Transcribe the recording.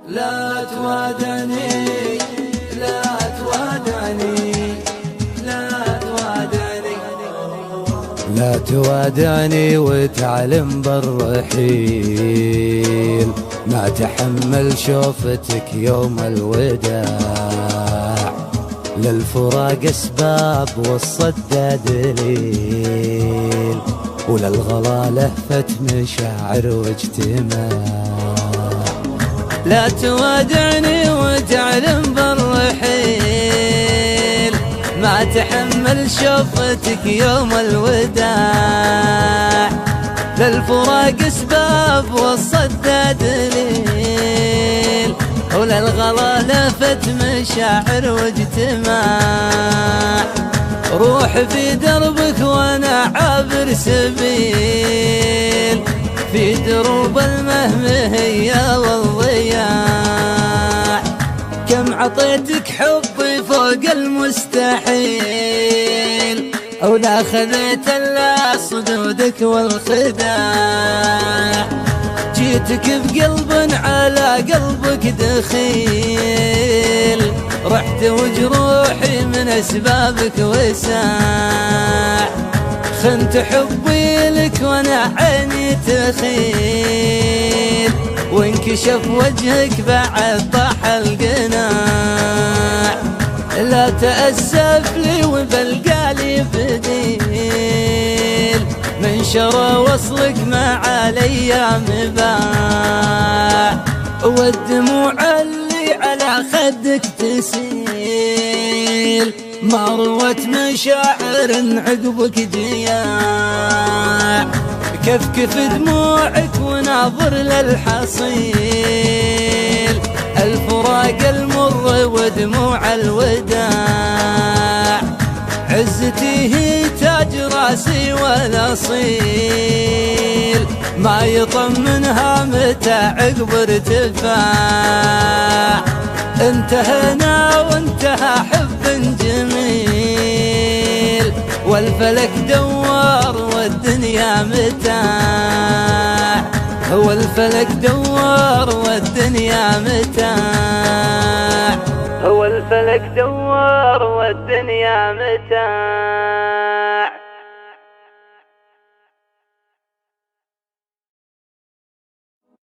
لا توادعني، لا توادعني، لا توادعني، لا توادعني وتعلم بالرحيل، ما تحمل شوفتك يوم الوداع، للفراق اسباب والصدى دليل، وللغلا لهفة مشاعر واجتماع. لا توادعني وتعلم بالرحيل، ما تحمل شوفتك يوم الوداع، للفراق اسباب والصدى دليل، وللغلا لفت مشاعر واجتماع. روح في دربك وانا عابر سبيل، في دروب المهمهية والضياع، كم عطيتك حبي فوق المستحيل، ولا خذيت الا صدودك والخداع. جيتك بقلب على قلبك دخيل، رحت وجروحي من اسبابك وساع، خنت حبي لك وانا عيني تخيل، وانكشف وجهك بعد طاح القناع. لا تأسف لي وبلقالي بديل، من شرى وصلك مع الايام باع، والدموع اللي على خدك تسيل، ما روت مشاعر عقبك جياع. كفكف دموعك وناظر للحصيل، الفراق المر ودموع الوداع، عزتي هي تاج راسي والاصيل، ما يطمنها متى عقب ارتفاع. انتهينا وانتهى حب جميل، والفلك دوار والدنيا متاع، هو الفلك دوار والدنيا متاع، هو الفلك دوار والدنيا متاع.